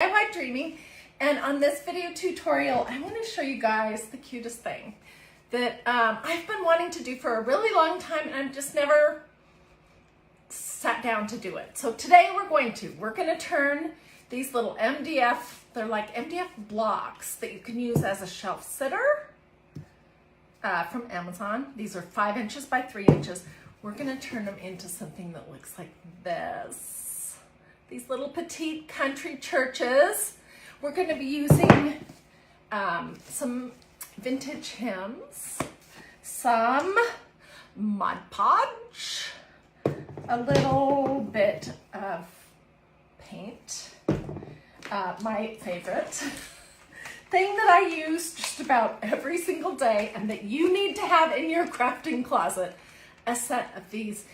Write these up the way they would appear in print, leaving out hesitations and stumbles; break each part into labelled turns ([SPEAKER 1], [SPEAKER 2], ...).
[SPEAKER 1] DiyDreaming, and on this video tutorial I want to show you guys the cutest thing that I've been wanting to do for a really long time, and I've just never sat down to do it. So today we're going to turn these little MDF, they're like MDF blocks that you can use as a shelf sitter from Amazon. These are 5 inches by 3 inches. We're going to turn them into something that looks like this. These little petite country churches. We're going to be using some vintage hymns, some Mod Podge, a little bit of paint, my favorite thing that I use just about every single day and that you need to have in your crafting closet, a set of these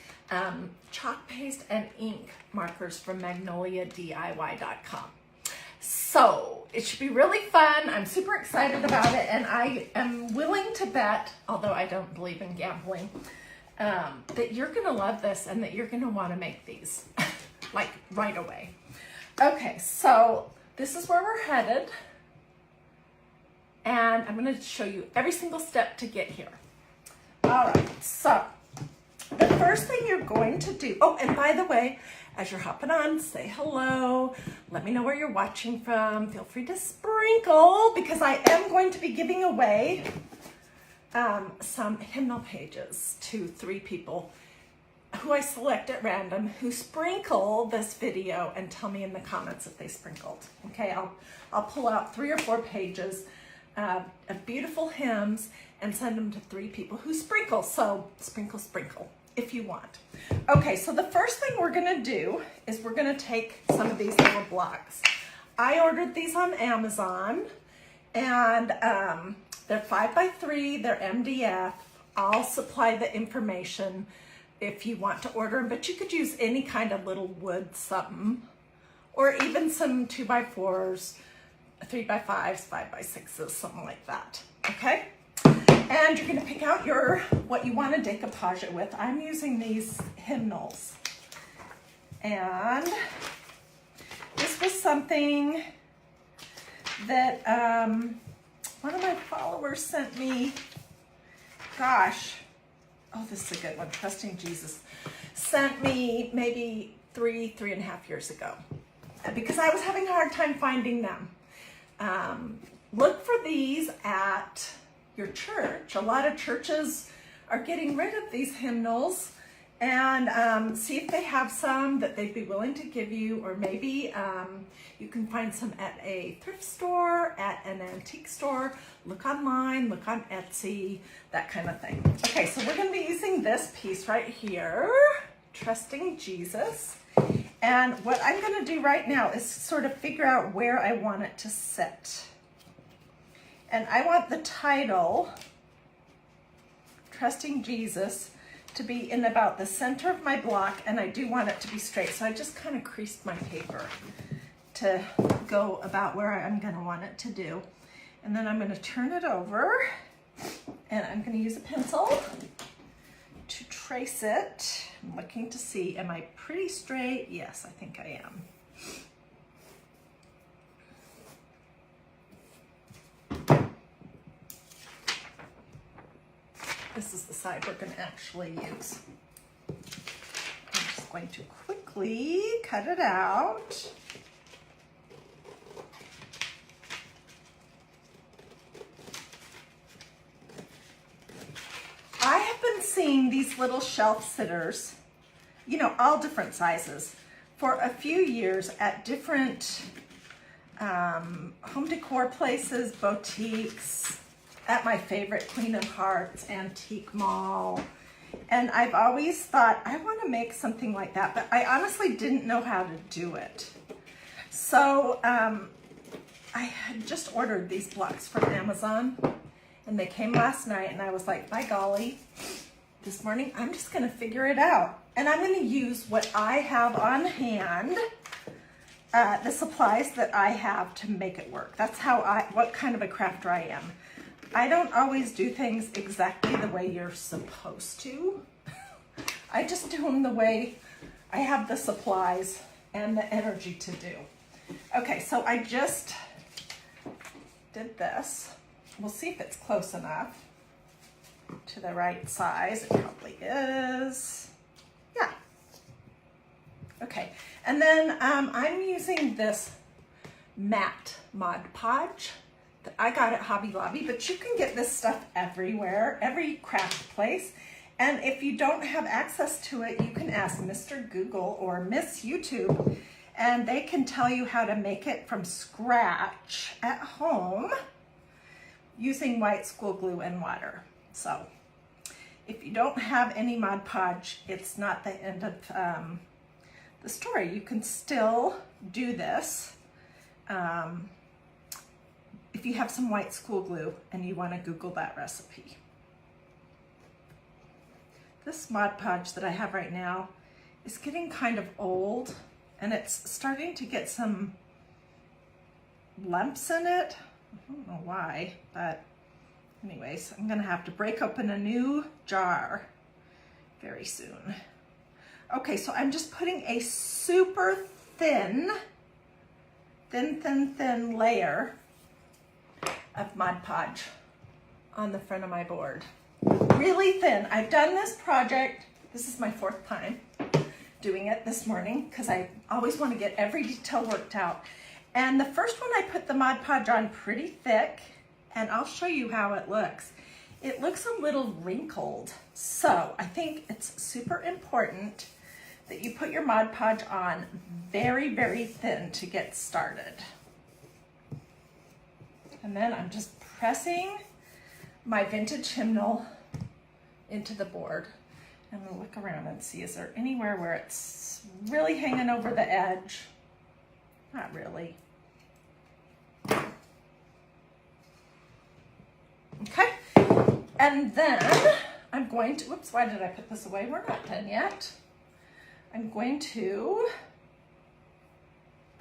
[SPEAKER 1] chalk paste and ink markers from magnoliadiy.com. So it should be really fun. I'm super excited about it, and I am willing to bet, although I don't believe in gambling, that you're gonna love this and that you're gonna wanna make these like right away. Okay, so this is where we're headed, and I'm gonna show you every single step to get here. All right, so the first thing you're going to do, oh, and by the way, as you're hopping on, say hello. Let me know where you're watching from. Feel free to sprinkle, because I am going to be giving away some hymnal pages to 3 people who I select at random who sprinkle this video and tell me in the comments if they sprinkled. Okay, I'll pull out 3 or 4 pages of beautiful hymns and send them to 3 people who sprinkle. So sprinkle, sprinkle if you want. Okay, so the first thing we're gonna do is we're gonna take some of these little blocks. I ordered these on Amazon, and they're 5 by 3, they're MDF. I'll supply the information if you want to order them, but you could use any kind of little wood something, or even some 2 by 4s, 3 by 5s, 5 by 6s, something like that, okay? And you're gonna pick out what you want to decoupage it with. I'm using these hymnals. And this was something that one of my followers sent me. Gosh, oh, this is a good one. Trusting Jesus sent me maybe 3.5 years ago, because I was having a hard time finding them. Look for these at your church. A lot of churches are getting rid of these hymnals, and see if they have some that they'd be willing to give you, or maybe you can find some at a thrift store, at an antique store. Look online, look on Etsy, that kind of thing. Okay, so we're going to be using this piece right here, Trusting Jesus. And what I'm going to do right now is sort of figure out where I want it to sit. And I want the title, Trusting Jesus, to be in about the center of my block, and I do want it to be straight. So I just kind of creased my paper to go about where I'm going to want it to do. And then I'm going to turn it over, and I'm going to use a pencil to trace it. I'm looking to see, am I pretty straight? Yes, I think I am. This is the side we're going to actually use. I'm just going to quickly cut it out. I have been seeing these little shelf sitters, you know, all different sizes, for a few years at different home decor places, boutiques, at my favorite Queen of Hearts Antique Mall. And I've always thought, I want to make something like that, but I honestly didn't know how to do it. So I had just ordered these blocks from Amazon, and they came last night, and I was like, by golly, this morning I'm just going to figure it out. And I'm going to use what I have on hand, the supplies that I have to make it work. That's what kind of a crafter I am. I don't always do things exactly the way you're supposed to. I just do them the way I have the supplies and the energy to do. Okay, so I just did this. We'll see if it's close enough to the right size. It probably is. Yeah. Okay, and then I'm using this matte Mod Podge that I got at Hobby Lobby, but you can get this stuff everywhere, every craft place. And if you don't have access to it, you can ask Mr. Google or Miss YouTube, and they can tell you how to make it from scratch at home using white school glue and water. So if you don't have any Mod Podge, it's not the end of the story. You can still do this if you have some white school glue and you want to Google that recipe. This Mod Podge that I have right now is getting kind of old, and it's starting to get some lumps in it. I don't know why, but anyways, I'm gonna have to break open a new jar very soon. Okay, so I'm just putting a super thin layer of Mod Podge on the front of my board. Really thin. I've done this project, this is my 4th time doing it this morning because I always want to get every detail worked out. And the first one I put the Mod Podge on pretty thick, and I'll show you how it looks. It looks a little wrinkled. So I think it's super important that you put your Mod Podge on very, very thin to get started. And then I'm just pressing my vintage hymnal into the board. I'm gonna look around and see, is there anywhere where it's really hanging over the edge? Not really. Okay, and then I'm going to, whoops, why did I put this away? We're not done yet. I'm going to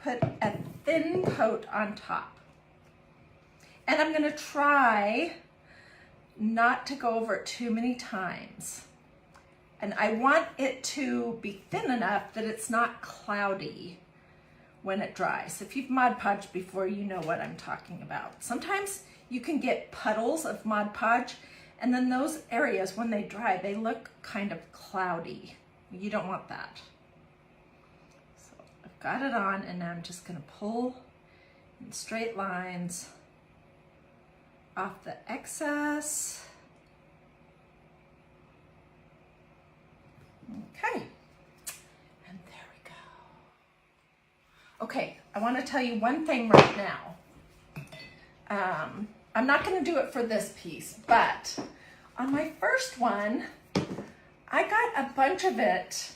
[SPEAKER 1] put a thin coat on top. And I'm gonna try not to go over it too many times. And I want it to be thin enough that it's not cloudy when it dries. If you've Mod Podged before, you know what I'm talking about. Sometimes you can get puddles of Mod Podge, and then those areas, when they dry, they look kind of cloudy. You don't want that. So I've got it on, and now I'm just gonna pull in straight lines off the excess. Okay, and there we go. Okay, I want to tell you one thing right now. I'm not going to do it for this piece, but on my first one, I got a bunch of it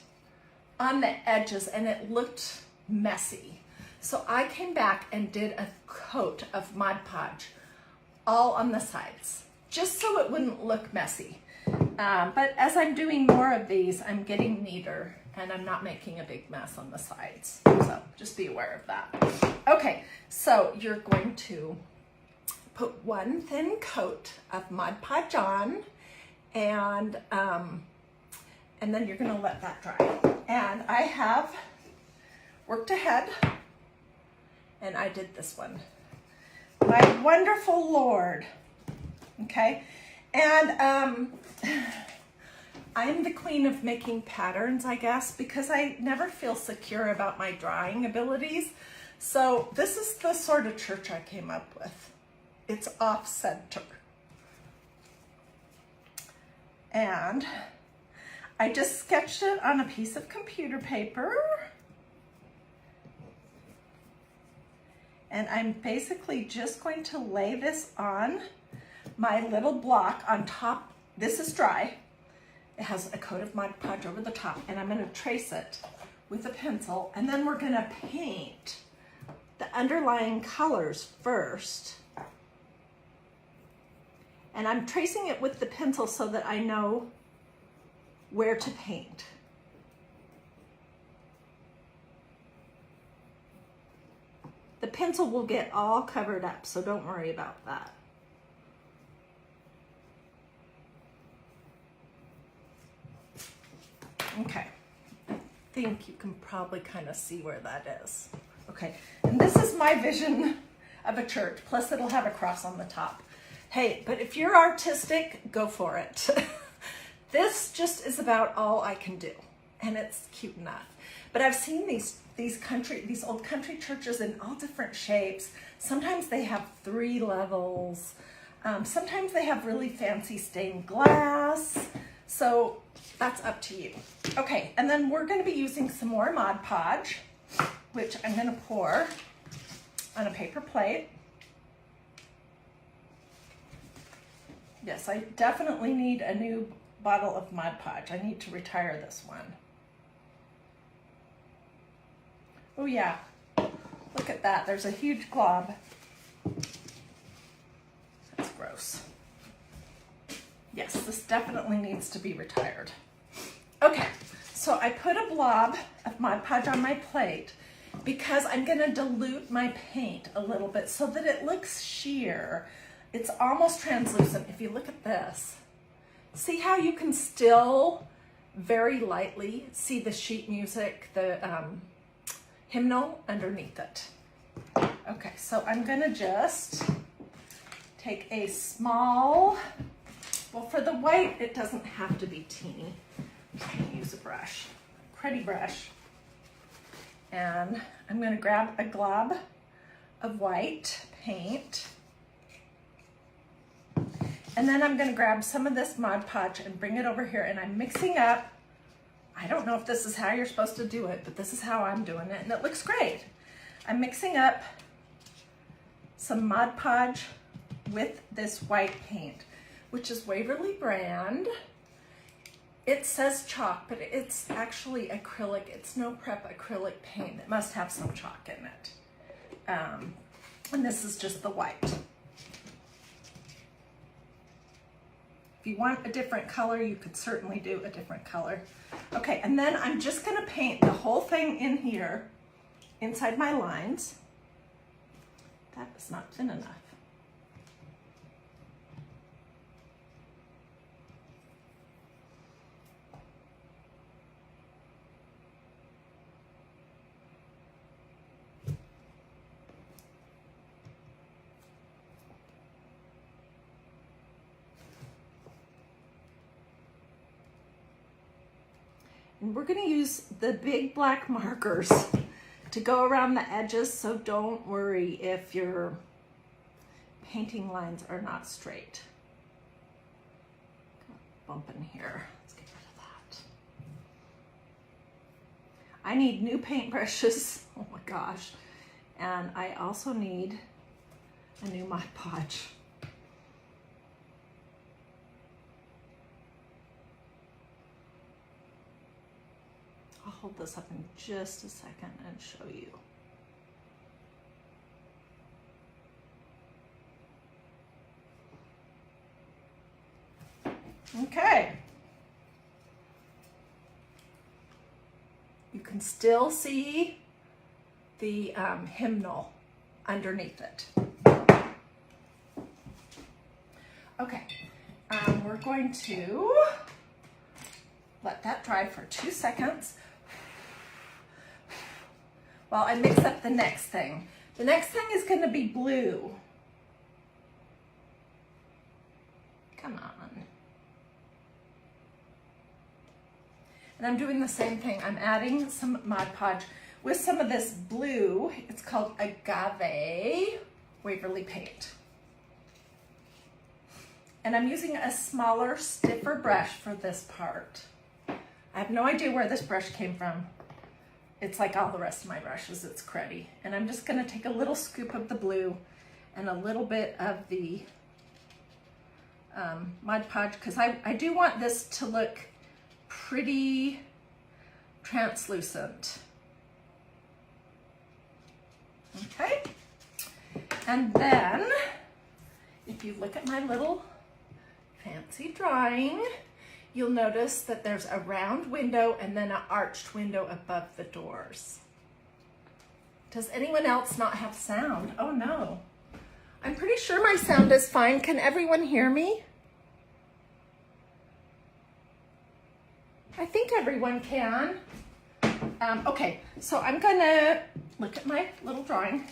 [SPEAKER 1] on the edges and it looked messy. So I came back and did a coat of Mod Podge all on the sides, just so it wouldn't look messy. But as I'm doing more of these, I'm getting neater and I'm not making a big mess on the sides. So just be aware of that. Okay, so you're going to put one thin coat of Mod Podge on, and then you're gonna let that dry. And I have worked ahead, and I did this one. My wonderful Lord, okay? And I'm the queen of making patterns, I guess, because I never feel secure about my drawing abilities. So this is the sort of church I came up with. It's off center. And I just sketched it on a piece of computer paper. And I'm basically just going to lay this on my little block on top. This is dry. It has a coat of Mod Podge over the top, and I'm gonna trace it with a pencil, and then we're gonna paint the underlying colors first. And I'm tracing it with the pencil so that I know where to paint. The pencil will get all covered up, so don't worry about that. Okay, I think you can probably kind of see where that is. Okay, and this is my vision of a church, plus it'll have a cross on the top. Hey, but if you're artistic, go for it. This just is about all I can do, and it's cute enough. But I've seen these old country churches in all different shapes. Sometimes they have 3 levels. Sometimes they have really fancy stained glass. So that's up to you. Okay, and then we're going to be using some more Mod Podge, which I'm going to pour on a paper plate. Yes, I definitely need a new bottle of Mod Podge. I need to retire this one. Oh yeah, look at that. There's a huge glob. That's gross. Yes, this definitely needs to be retired. Okay, so I put a blob of Mod Podge on my plate because I'm gonna dilute my paint a little bit so that it looks sheer. It's almost translucent. If you look at this, see how you can still very lightly see the sheet music, the hymnal underneath it. Okay, so I'm gonna just take a small, well, for the white, it doesn't have to be teeny. I'm gonna use a brush, cruddy brush. And I'm gonna grab a glob of white paint. And then I'm gonna grab some of this Mod Podge and bring it over here, and I'm mixing up, I don't know if this is how you're supposed to do it, but this is how I'm doing it, and it looks great. I'm mixing up some Mod Podge with this white paint, which is Waverly brand. It says chalk, but it's actually acrylic. It's no prep acrylic paint. It must have some chalk in it. And this is just the white. If you want a different color, you could certainly do a different color. Okay, and then I'm just gonna paint the whole thing in here, inside my lines. That is not thin enough. And we're going to use the big black markers to go around the edges, so don't worry if your painting lines are not straight. Bump in here. Let's get rid of that. I need new paintbrushes. Oh my gosh. And I also need a new Mod Podge. I'll hold this up in just a second and show you. Okay. You can still see the hymnal underneath it. Okay, we're going to let that dry for 2 seconds while I mix up the next thing. The next thing is going to be blue. Come on. And I'm doing the same thing. I'm adding some Mod Podge with some of this blue. It's called Agave Waverly paint. And I'm using a smaller, stiffer brush for this part. I have no idea where this brush came from. It's like all the rest of my brushes, it's cruddy. And I'm just gonna take a little scoop of the blue and a little bit of the Mod Podge, because I do want this to look pretty translucent. Okay, and then if you look at my little fancy drawing, you'll notice that there's a round window and then an arched window above the doors. Does anyone else not have sound? Oh no. I'm pretty sure my sound is fine. Can everyone hear me? I think everyone can. Okay, so I'm gonna look at my little drawing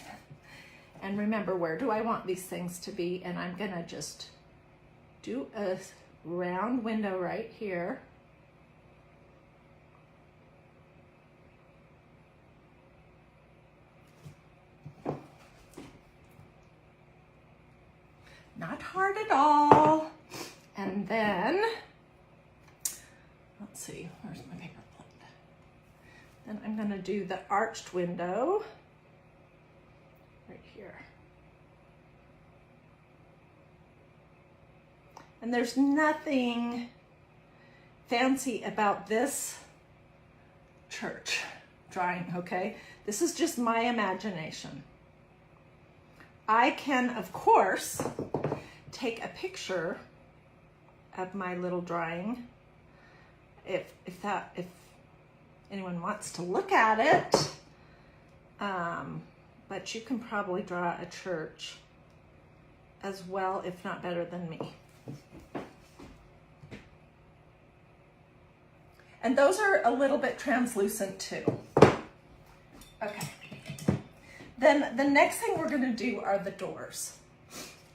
[SPEAKER 1] and remember, where do I want these things to be? And I'm gonna just do a round window right here. Not hard at all. And then, let's see, where's my paper plate? Then I'm gonna do the arched window right here. And there's nothing fancy about this church drawing, okay? This is just my imagination. I can, of course, take a picture of my little drawing if anyone wants to look at it. But you can probably draw a church as well, if not better than me. And those are a little bit translucent too. Okay. Then the next thing we're gonna do are the doors.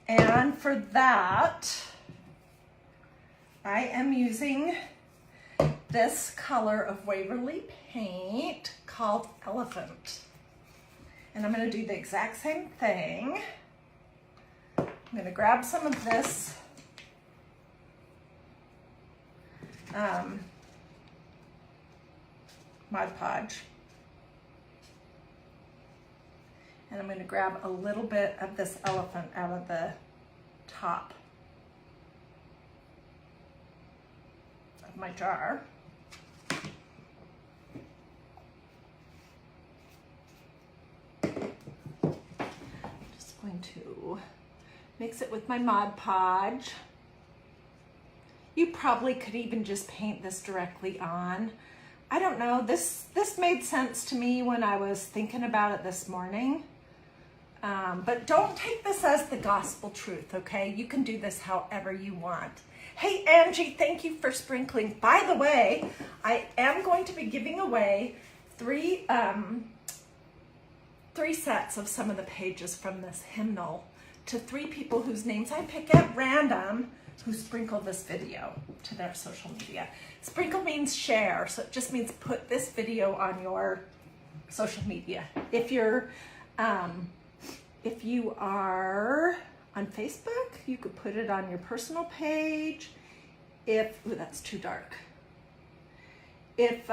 [SPEAKER 1] And for that, I am using this color of Waverly paint called Elephant. And I'm gonna do the exact same thing. I'm gonna grab some of this Mod Podge. And I'm going to grab a little bit of this elephant out of the top of my jar. Just going to mix it with my Mod Podge. You probably could even just paint this directly on. I don't know, this made sense to me when I was thinking about it this morning. But don't take this as the gospel truth, okay? You can do this however you want. Hey, Angie, thank you for sprinkling. By the way, I am going to be giving away three sets of some of the pages from this hymnal to 3 people whose names I pick at random who sprinkle this video to their social media. Sprinkle means share, so it just means put this video on your social media. If you are on Facebook, you could put it on your personal page. Ooh, that's too dark. If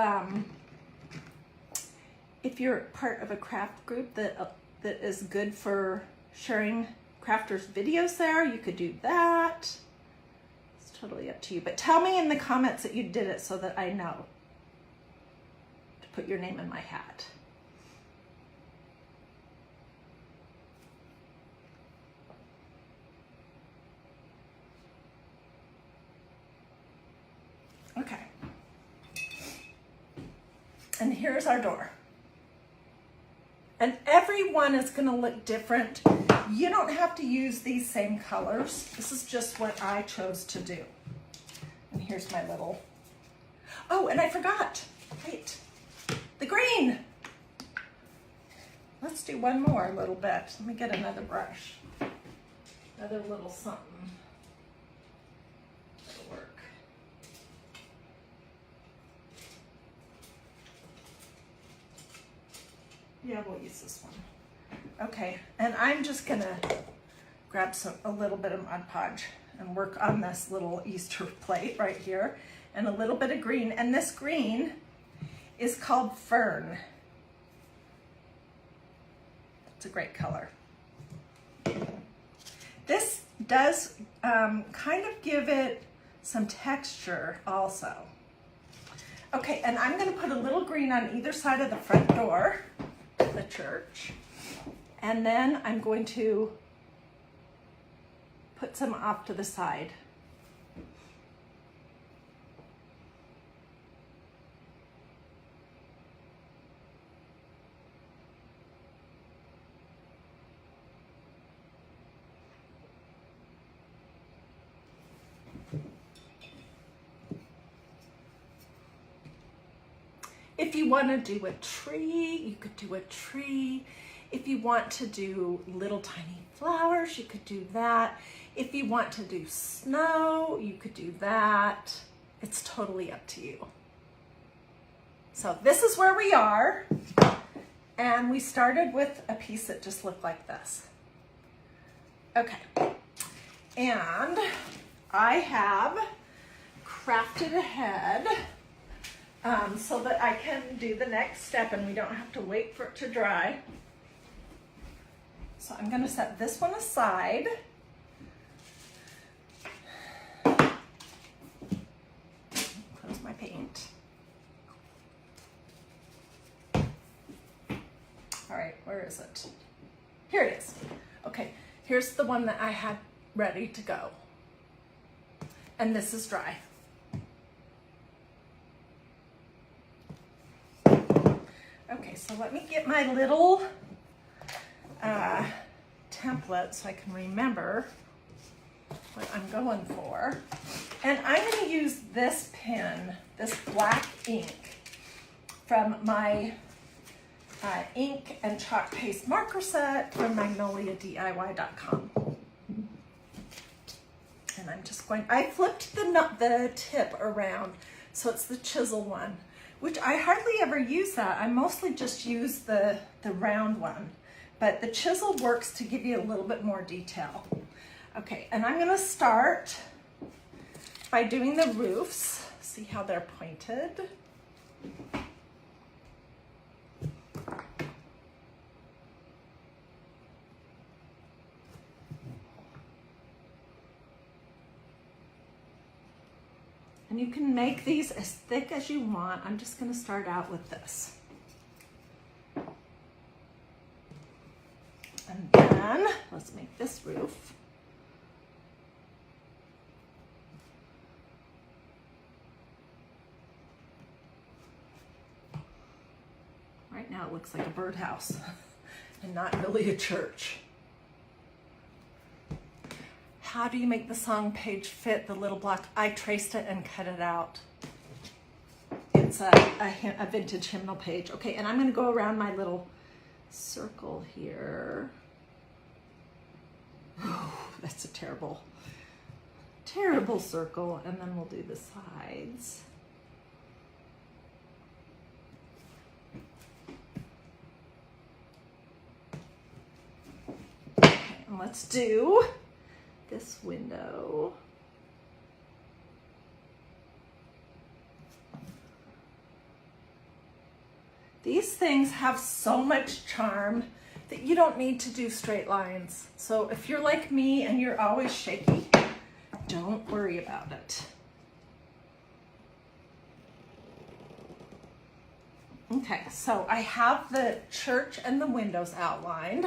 [SPEAKER 1] you're part of a craft group that is good for sharing crafters' videos there, you could do that. It's totally up to you. But tell me in the comments that you did it so that I know to put your name in my hat. Okay. And here's our door. And every one is going to look different. You don't have to use these same colors. This is just what I chose to do. And here's my little... Oh, and I forgot. Wait. The green. Let's do one more little bit. Let me get another brush. Another little something. That'll work. Yeah, we'll use this one. Okay, and I'm just gonna grab a little bit of Mod Podge and work on this little Easter plate right here, and a little bit of green. And this green is called Fern. It's a great color. This does kind of give it some texture also. Okay, and I'm gonna put a little green on either side of the front door of the church. And then I'm going to put some off to the side. If you want to do a tree, you could do a tree. If you want to do little tiny flowers, you could do that. If you want to do snow, you could do that. It's totally up to you. So this is where we are. And we started with a piece that just looked like this. Okay. And I have crafted ahead so that I can do the next step and we don't have to wait for it to dry. So I'm going to set this one aside. Close my paint. All right, where is it? Here it is. Okay, here's the one that I had ready to go. And this is dry. Okay, so let me get my little template so I can remember what I'm going for. And I'm going to use this pen, this black ink from my ink and chalk paste marker set from magnoliadiy.com. And I'm just going, I flipped the tip around so it's the chisel one, which I hardly ever use that. I mostly just use the round one, but the chisel works to give you a little bit more detail. Okay, and I'm gonna start by doing the roofs. See how they're pointed? And you can make these as thick as you want. I'm just going to start out with this. And then let's make this roof. Right now it looks like a birdhouse and not really a church. How do you make the song page fit the little block? I traced it and cut it out. It's a vintage hymnal page. Okay, and I'm going to go around my little circle here. Oh, that's a terrible, terrible circle. And then we'll do the sides. Okay, and let's do this window. These things have so much charm that you don't need to do straight lines. So if you're like me and you're always shaky, don't worry about it. Okay, so I have the church and the windows outlined.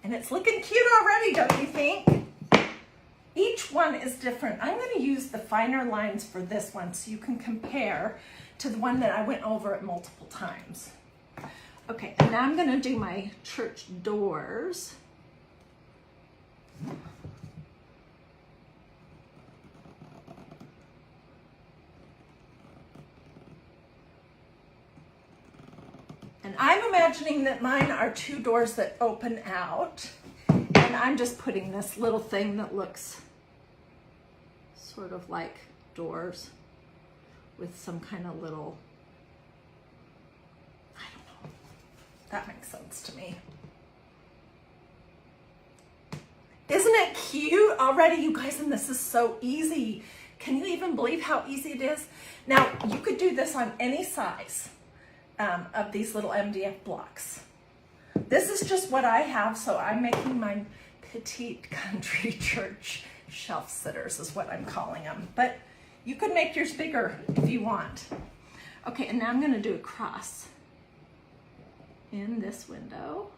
[SPEAKER 1] And it's looking cute already, don't you think? Each one is different. I'm going to use the finer lines for this one so you can compare to the one that I went over it multiple times. Okay, and now I'm going to do my church doors. And I'm imagining that mine are two doors that open out. And I'm just putting this little thing that looks sort of like doors with some kind of little, I don't know. That makes sense to me. Isn't it cute already, you guys? And this is so easy. Can you even believe how easy it is? Now, you could do this on any size of these little MDF blocks. This is just what I have, so I'm making mine Petite country church shelf sitters is what I'm calling them. But you could make yours bigger if you want. Okay, and now I'm gonna do a cross in this window.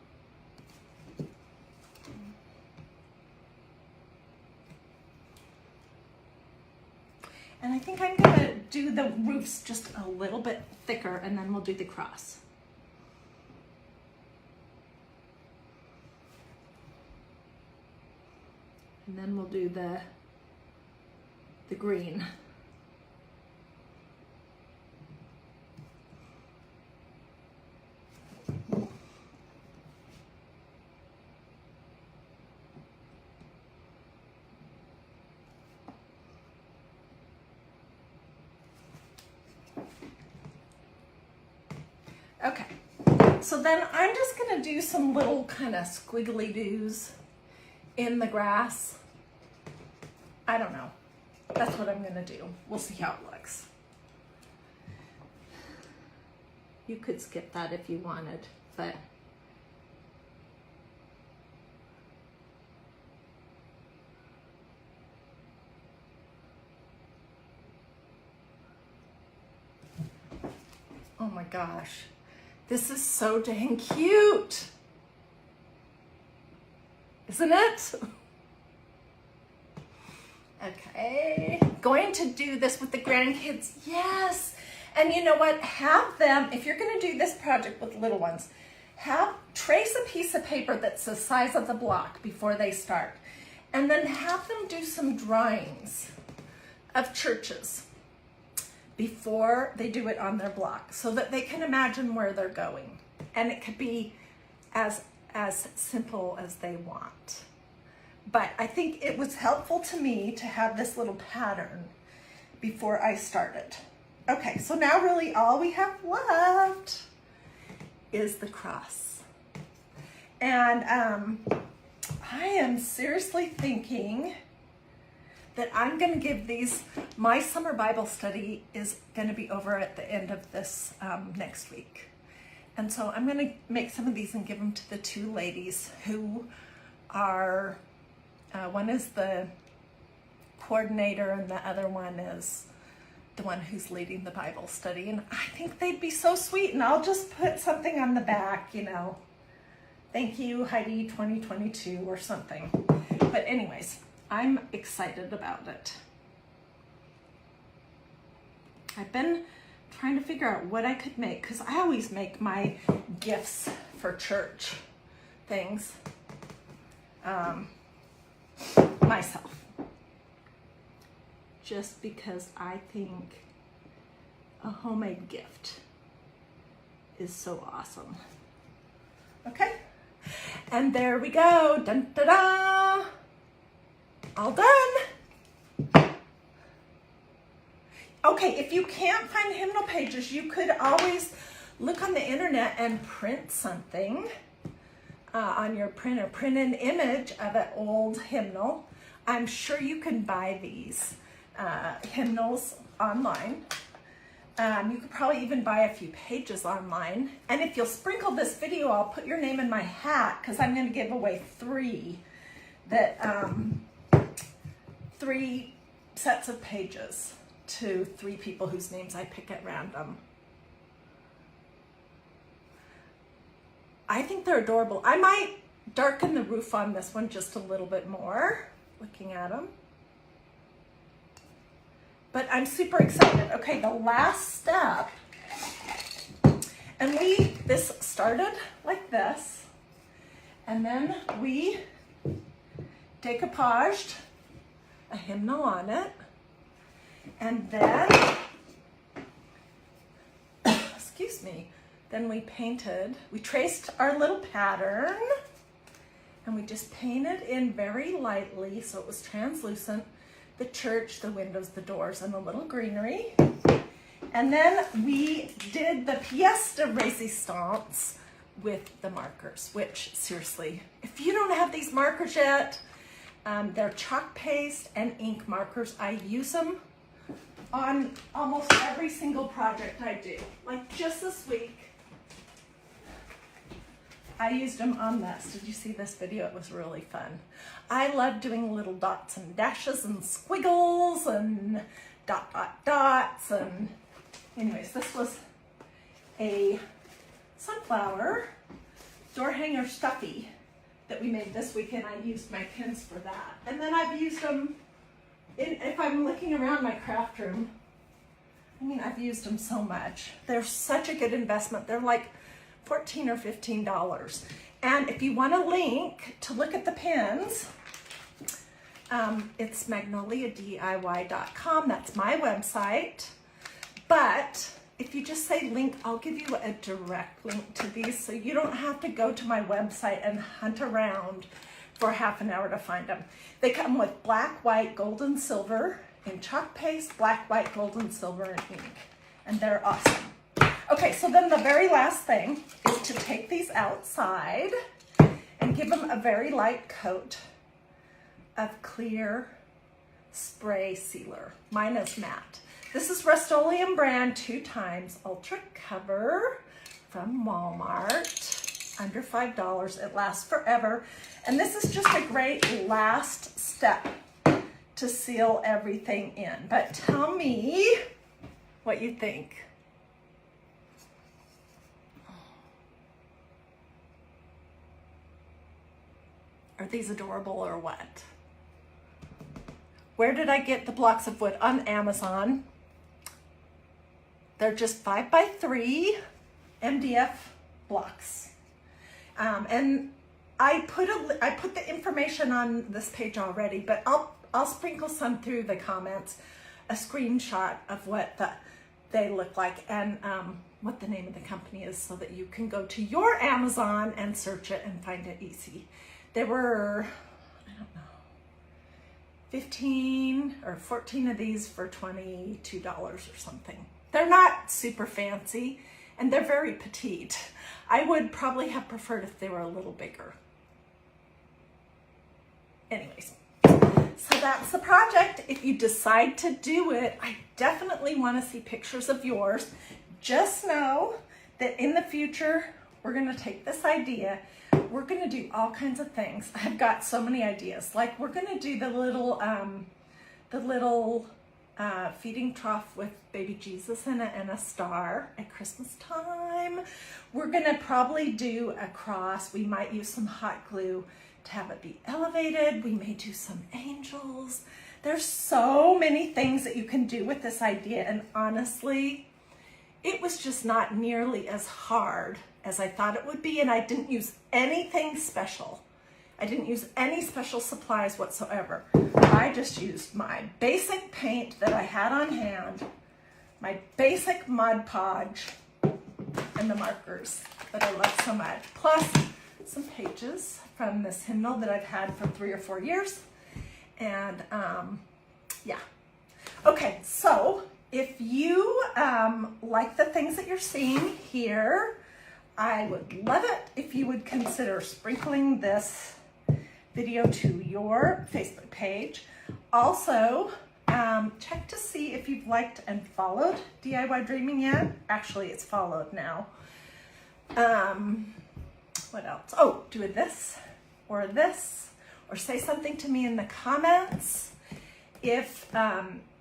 [SPEAKER 1] And I think I'm gonna do the roofs just a little bit thicker and then we'll do the cross. And then we'll do the green. Okay, so then I'm just gonna do some little kind of squiggly doos in the grass. I don't know. That's what I'm gonna do. We'll see how it looks. You could skip that if you wanted, but oh my gosh, this is so dang cute, isn't it? Okay, going to do this with the grandkids, yes. And you know what, have them, if you're gonna do this project with little ones, trace a piece of paper that's the size of the block before they start. And then have them do some drawings of churches before they do it on their block so that they can imagine where they're going. And it could be as simple as they want. But I think it was helpful to me to have this little pattern before I started. Okay, so now really all we have left is the cross. And I am seriously thinking that I'm gonna give these, my summer Bible study is gonna be over at the end of this next week. And so I'm gonna make some of these and give them to the two ladies who are, one is the coordinator and the other one is the one who's leading the Bible study. And I think they'd be so sweet. And I'll just put something on the back, you know, thank you, Hiedi 2022 or something. But anyways, I'm excited about it. I've been trying to figure out what I could make because I always make my gifts for church things myself. Just because I think a homemade gift is so awesome. Okay, and there we go, dun da da, all done. Okay, if you can't find hymnal pages, you could always look on the internet and print something on your printer. Print an image of an old hymnal. I'm sure you can buy these hymnals online. You could probably even buy a few pages online. And if you'll sprinkle this video, I'll put your name in my hat because I'm going to give away three sets of pages to 3 people whose names I pick at random. I think they're adorable. I might darken the roof on this one just a little bit more, looking at them. But I'm super excited. Okay, the last step, and this started like this, and then we decoupaged a hymnal on it, and then, excuse me, then we traced our little pattern, and we just painted in very lightly so it was translucent, the church, the windows, the doors, and a little greenery. And then we did the pièce de résistance with the markers, which seriously, if you don't have these markers yet, they're chalk paste and ink markers. I use them on almost every single project I do. Like just this week, I used them on this. Did you see this video? It was really fun. I love doing little dots and dashes and squiggles and dots and anyways, this was a sunflower door hanger stuffy that we made this week and I used my pins for that. And then I've used them if I'm looking around my craft room. I mean, I've used them so much. They're such a good investment. They're like $14 or $15. And if you want a link to look at the pins, it's magnoliadiy.com. That's my website. But if you just say link, I'll give you a direct link to these so you don't have to go to my website and hunt around for half an hour to find them. They come with black, white, gold, and silver in chalk paste, black, white, gold, and silver in ink. And they're awesome. Okay, so then the very last thing is to take these outside and give them a very light coat of clear spray sealer. Mine is matte. This is Rust-Oleum brand 2x Ultra Cover from Walmart. Under $5. It lasts forever. And this is just a great last step to seal everything in. But tell me what you think. Are these adorable or what? Where did I get the blocks of wood? On Amazon. They're just 5x3 MDF blocks. And I put the information on this page already, but I'll sprinkle some through the comments, a screenshot of what they look like and what the name of the company is so that you can go to your Amazon and search it and find it easy. There were, I don't know, 15 or 14 of these for $22 or something. They're not super fancy and they're very petite. I would probably have preferred if they were a little bigger. Anyways, so that's the project. If you decide to do it, I definitely want to see pictures of yours. Just know that in the future, we're going to take this idea. We're going to do all kinds of things. I've got so many ideas. Like we're going to do the little feeding trough with baby Jesus in it and a star at Christmas time. We're going to probably do a cross. We might use some hot glue to have it be elevated. We may do some angels. There's so many things that you can do with this idea. And honestly, it was just not nearly as hard as I thought it would be, and I didn't use anything special. I didn't use any special supplies whatsoever. I just used my basic paint that I had on hand, my basic Mod Podge, and the markers that I love so much, plus some pages from this hymnal that I've had for 3 or 4 years. And yeah. Okay, so if you like the things that you're seeing here, I would love it if you would consider sprinkling this video to your Facebook page. Also, check to see if you've liked and followed DIY Dreaming yet. Actually, it's followed now. What else? Oh, do this, or say something to me in the comments. If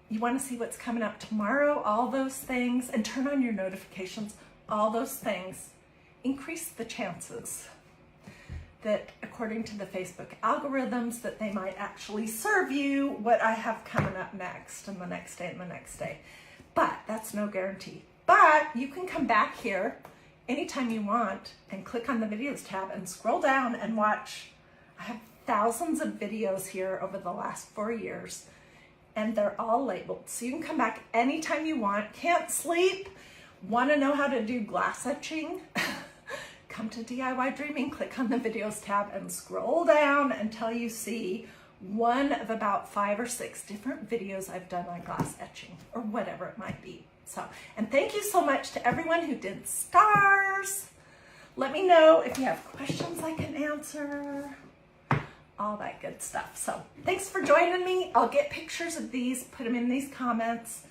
[SPEAKER 1] you want to see what's coming up tomorrow, all those things, and turn on your notifications, all those things increase the chances that, according to the Facebook algorithms, that they might actually serve you what I have coming up next and the next day and the next day. But that's no guarantee. But you can come back here anytime you want and click on the videos tab and scroll down and watch. I have thousands of videos here over the last 4 years, and they're all labeled. So you can come back anytime you want. Can't sleep? Want to know how to do glass etching? Come to DIY Dreaming, click on the videos tab and scroll down until you see one of about 5 or 6 different videos I've done on glass etching or whatever it might be. So, and thank you so much to everyone who did stars. Let me know if you have questions I can answer, all that good stuff. So thanks for joining me. I'll get pictures of these, put them in these comments,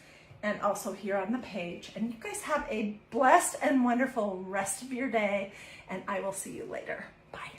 [SPEAKER 1] and also here on the page. And you guys have a blessed and wonderful rest of your day, and I will see you later. Bye.